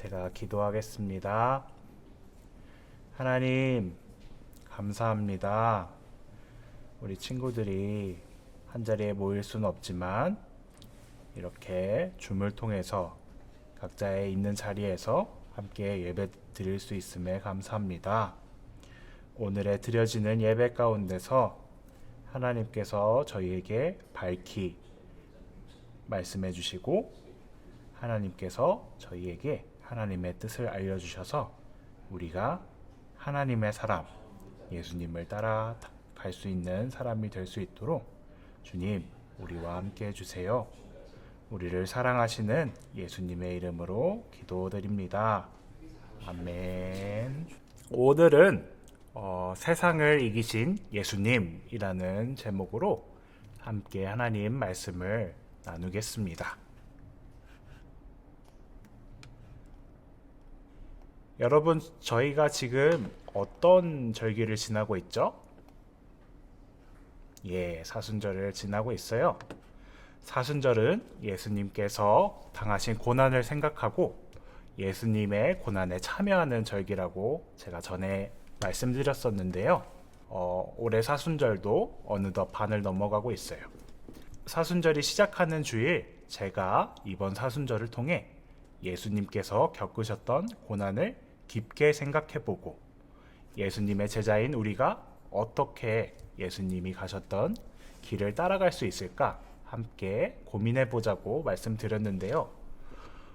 제가 기도하겠습니다. 하나님, 감사합니다. 우리 친구들이 한자리에 모일 수는 없지만 이렇게 줌을 통해서 각자의 있는 자리에서 함께 예배 드릴 수 있음에 감사합니다. 오늘의 드려지는 예배 가운데서 하나님께서 저희에게 밝히 말씀해 주시고 하나님께서 저희에게 하나님의 뜻을 알려주셔서 우리가 하나님의 사람, 예수님을 따라갈 수 있는 사람이 될 수 있도록 주님, 우리와 함께 해주세요. 우리를 사랑하시는 예수님의 이름으로 기도드립니다. 아멘. 오늘은 세상을 이기신 예수님이라는 제목으로 함께 하나님 말씀을 나누겠습니다. 여러분, 저희가 지금 어떤 절기를 지나고 있죠? 사순절을 지나고 있어요. 사순절은 예수님께서 당하신 고난을 생각하고 예수님의 고난에 참여하는 절기라고 제가 전에 말씀드렸었는데요. 올해 사순절도 어느덧 반을 넘어가고 있어요. 사순절이 시작하는 주일, 제가 이번 사순절을 통해 예수님께서 겪으셨던 고난을 깊게 생각해보고 예수님의 제자인 우리가 어떻게 예수님이 가셨던 길을 따라갈 수 있을까 함께 고민해보자고 말씀드렸는데요.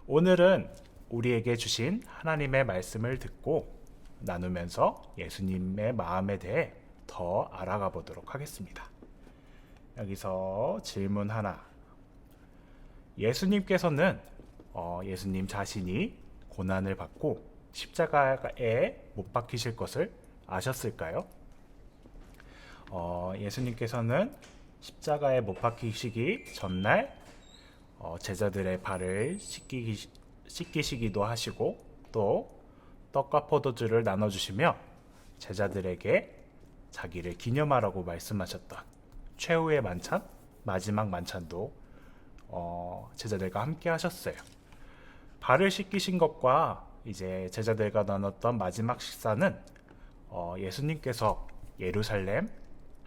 오늘은 우리에게 주신 하나님의 말씀을 듣고 나누면서 예수님의 마음에 대해 더 알아가 보도록 하겠습니다. 여기서 질문 하나. 예수님께서는 예수님 자신이 고난을 받고 십자가에 못 박히실 것을 아셨을까요? 예수님께서는 십자가에 못 박히시기 전날 제자들의 발을 씻기시기도 하시고 또 떡과 포도주를 나눠주시며 제자들에게 자기를 기념하라고 말씀하셨던 최후의 만찬, 마지막 만찬도 제자들과 함께 하셨어요. 발을 씻기신 것과 이제 제자들과 나눴던 마지막 식사는 예수님께서 예루살렘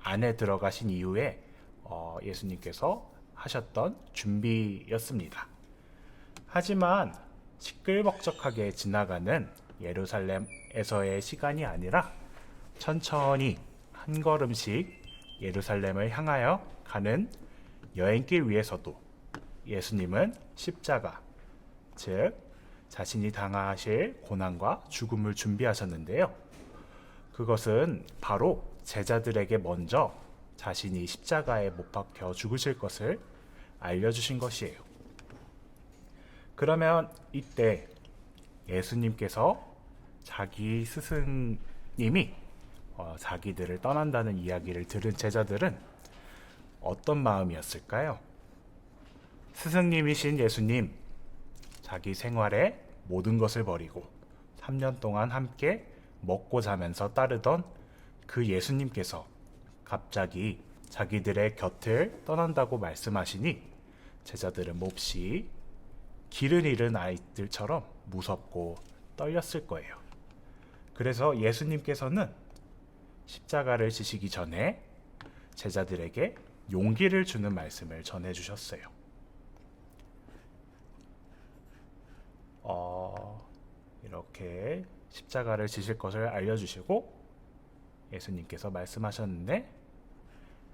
안에 들어가신 이후에 예수님께서 하셨던 준비였습니다. 하지만 시끌벅적하게 지나가는 예루살렘에서의 시간이 아니라 천천히 한 걸음씩 예루살렘을 향하여 가는 여행길 위에서도 예수님은 십자가, 즉 자신이 당하실 고난과 죽음을 준비하셨는데요. 그것은 바로 제자들에게 먼저 자신이 십자가에 못 박혀 죽으실 것을 알려주신 것이에요. 그러면 이때 예수님께서 자기 스승님이 자기들을 떠난다는 이야기를 들은 제자들은 어떤 마음이었을까요? 스승님이신 예수님, 자기 생활의 모든 것을 버리고 3년 동안 함께 먹고 자면서 따르던 그 예수님께서 갑자기 자기들의 곁을 떠난다고 말씀하시니 제자들은 몹시 길을 잃은 아이들처럼 무섭고 떨렸을 거예요. 그래서 예수님께서는 십자가를 지시기 전에 제자들에게 용기를 주는 말씀을 전해주셨어요. 이렇게 십자가를 지실 것을 알려주시고 예수님께서 말씀하셨는데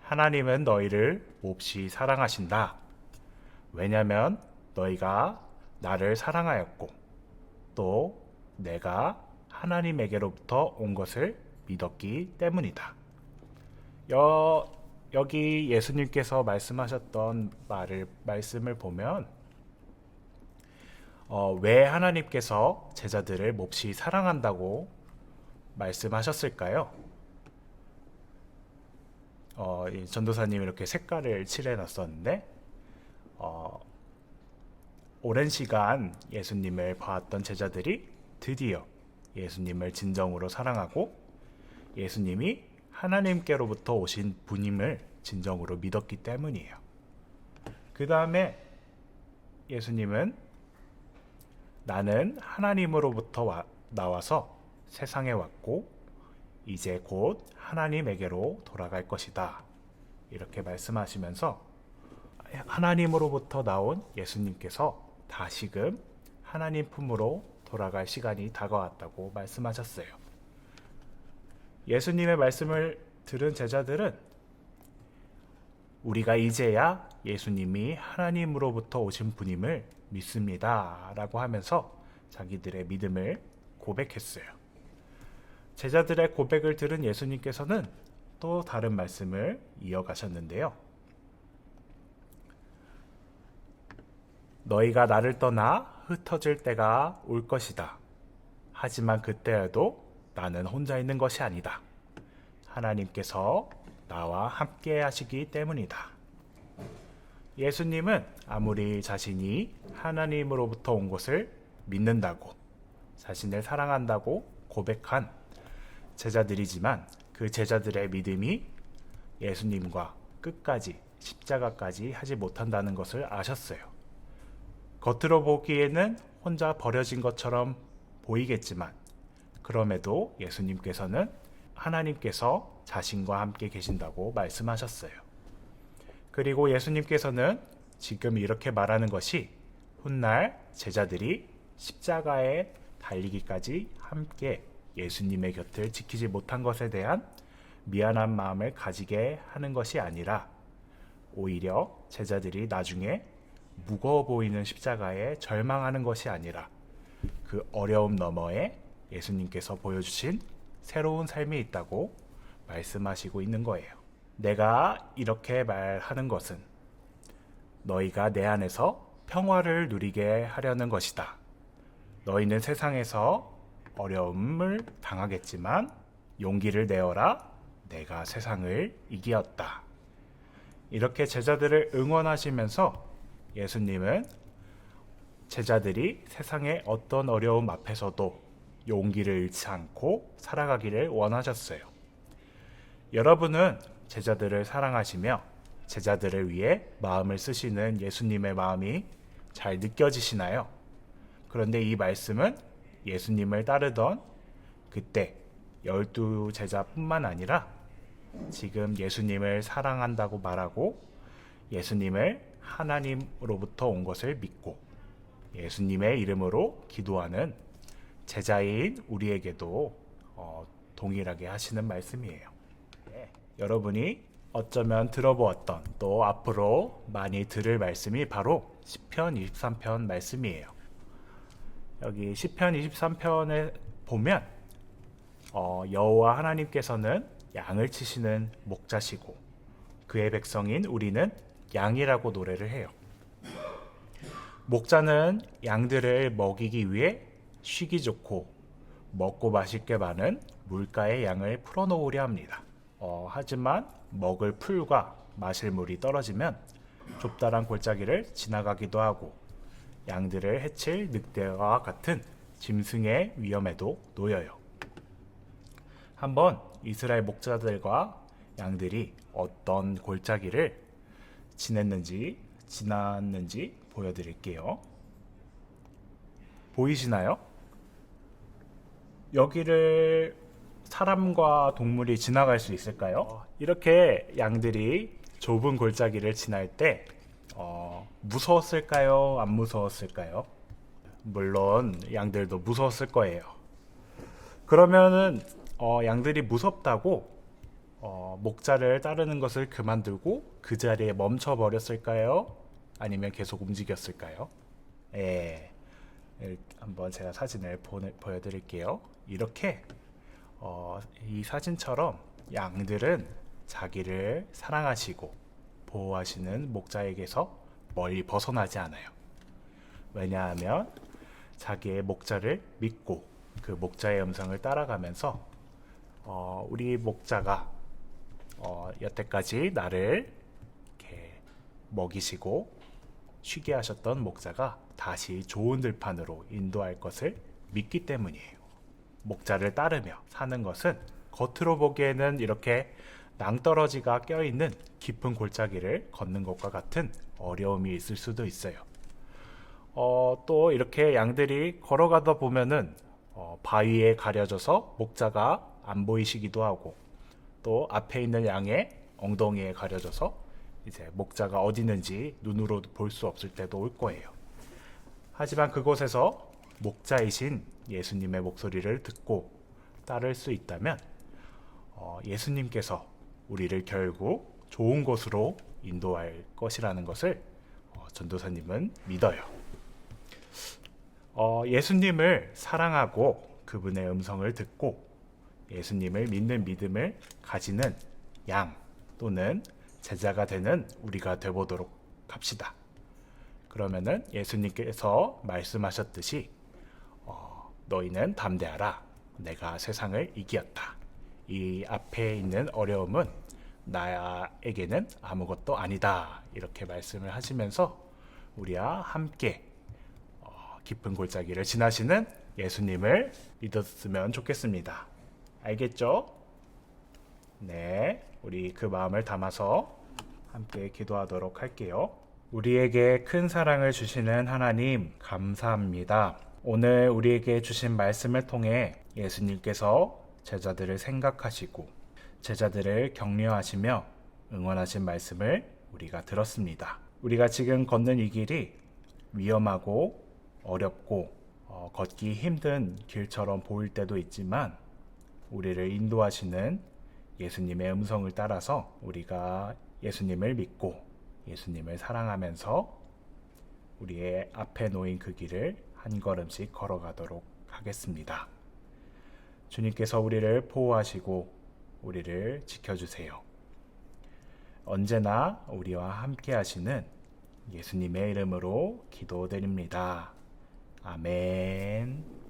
하나님은 너희를 몹시 사랑하신다. 왜냐하면 너희가 나를 사랑하였고 또 내가 하나님에게로부터 온 것을 믿었기 때문이다. 여기 예수님께서 말씀하셨던 말씀을 보면 왜 하나님께서 제자들을 몹시 사랑한다고 말씀하셨을까요? 이 전도사님이 이렇게 색깔을 칠해놨었는데 오랜 시간 예수님을 봐왔던 제자들이 드디어 예수님을 진정으로 사랑하고 예수님이 하나님께로부터 오신 분임을 진정으로 믿었기 때문이에요. 그 다음에 예수님은 나는 하나님으로부터 나와서 세상에 왔고 이제 곧 하나님에게로 돌아갈 것이다. 이렇게 말씀하시면서 하나님으로부터 나온 예수님께서 다시금 하나님 품으로 돌아갈 시간이 다가왔다고 말씀하셨어요. 예수님의 말씀을 들은 제자들은 우리가 이제야 예수님이 하나님으로부터 오신 분임을 믿습니다 라고 하면서 자기들의 믿음을 고백했어요. 제자들의 고백을 들은 예수님께서는 또 다른 말씀을 이어가셨는데요. 너희가 나를 떠나 흩어질 때가 올 것이다. 하지만 그때에도 나는 혼자 있는 것이 아니다. 하나님께서 나와 함께 하시기 때문이다. 예수님은 아무리 자신이 하나님으로부터 온 것을 믿는다고, 자신을 사랑한다고 고백한 제자들이지만 그 제자들의 믿음이 예수님과 끝까지 십자가까지 하지 못한다는 것을 아셨어요. 겉으로 보기에는 혼자 버려진 것처럼 보이겠지만 그럼에도 예수님께서는 하나님께서 자신과 함께 계신다고 말씀하셨어요. 그리고 예수님께서는 지금 이렇게 말하는 것이 훗날 제자들이 십자가에 달리기까지 함께 예수님의 곁을 지키지 못한 것에 대한 미안한 마음을 가지게 하는 것이 아니라 오히려 제자들이 나중에 무거워 보이는 십자가에 절망하는 것이 아니라 그 어려움 너머에 예수님께서 보여주신 새로운 삶이 있다고 말씀하시고 있는 거예요. 내가 이렇게 말하는 것은 너희가 내 안에서 평화를 누리게 하려는 것이다. 너희는 세상에서 어려움을 당하겠지만 용기를 내어라. 내가 세상을 이기었다. 이렇게 제자들을 응원하시면서 예수님은 제자들이 세상의 어떤 어려움 앞에서도 용기를 잃지 않고 살아가기를 원하셨어요. 여러분은 제자들을 사랑하시며 제자들을 위해 마음을 쓰시는 예수님의 마음이 잘 느껴지시나요? 그런데 이 말씀은 예수님을 따르던 그때 12 제자뿐만 아니라 지금 예수님을 사랑한다고 말하고 예수님을 하나님으로부터 온 것을 믿고 예수님의 이름으로 기도하는 제자인 우리에게도 동일하게 하시는 말씀이에요. 여러분이 어쩌면 들어보았던 또 앞으로 많이 들을 말씀이 바로 시편 23편 말씀이에요. 여기 시편 23편에 보면 여호와 하나님께서는 양을 치시는 목자시고 그의 백성인 우리는 양이라고 노래를 해요. 목자는 양들을 먹이기 위해 쉬기 좋고 먹고 마실 게 많은 물가의 양을 풀어놓으려 합니다. 하지만 먹을 풀과 마실 물이 떨어지면 좁다란 골짜기를 지나가기도 하고 양들을 해칠 늑대와 같은 짐승의 위험에도 놓여요. 한번 이스라엘 목자들과 양들이 어떤 골짜기를 지났는지 보여드릴게요. 보이시나요? 여기를 사람과 동물이 지나갈 수 있을까요? 이렇게 양들이 좁은 골짜기를 지날 때 무서웠을까요? 안 무서웠을까요? 물론 양들도 무서웠을 거예요. 그러면은 양들이 무섭다고 목자를 따르는 것을 그만두고 그 자리에 멈춰 버렸을까요? 아니면 계속 움직였을까요? 한번 제가 사진을 보여드릴게요. 이렇게 이 사진처럼 양들은 자기를 사랑하시고 보호하시는 목자에게서 멀리 벗어나지 않아요. 왜냐하면 자기의 목자를 믿고 그 목자의 음성을 따라가면서 우리 목자가 여태까지 나를 이렇게 먹이시고 쉬게 하셨던 목자가 다시 좋은 들판으로 인도할 것을 믿기 때문이에요. 목자를 따르며 사는 것은 겉으로 보기에는 이렇게 낭떠러지가 껴있는 깊은 골짜기를 걷는 것과 같은 어려움이 있을 수도 있어요. 또 이렇게 양들이 걸어가다 보면은 바위에 가려져서 목자가 안 보이시기도 하고, 또 앞에 있는 양의 엉덩이에 가려져서 이제 목자가 어디 있는지 눈으로 볼 수 없을 때도 올 거예요. 하지만 그곳에서 목자이신 예수님의 목소리를 듣고 따를 수 있다면 예수님께서 우리를 결국 좋은 곳으로 인도할 것이라는 것을 전도사님은 믿어요. 예수님을 사랑하고 그분의 음성을 듣고 예수님을 믿는 믿음을 가지는 양 또는 제자가 되는 우리가 되보도록 합시다. 그러면은 예수님께서 말씀하셨듯이 너희는 담대하라. 내가 세상을 이기었다. 이 앞에 있는 어려움은 나에게는 아무것도 아니다. 이렇게 말씀을 하시면서 우리와 함께 깊은 골짜기를 지나시는 예수님을 믿었으면 좋겠습니다. 알겠죠? 네, 우리 그 마음을 담아서 함께 기도하도록 할게요. 우리에게 큰 사랑을 주시는 하나님, 감사합니다. 오늘 우리에게 주신 말씀을 통해 예수님께서 제자들을 생각하시고 제자들을 격려하시며 응원하신 말씀을 우리가 들었습니다. 우리가 지금 걷는 이 길이 위험하고 어렵고 걷기 힘든 길처럼 보일 때도 있지만 우리를 인도하시는 예수님의 음성을 따라서 우리가 예수님을 믿고 예수님을 사랑하면서 우리의 앞에 놓인 그 길을 한 걸음씩 걸어가도록 하겠습니다. 주님께서 우리를 보호하시고 우리를 지켜주세요. 언제나 우리와 함께 하시는 예수님의 이름으로 기도드립니다. 아멘.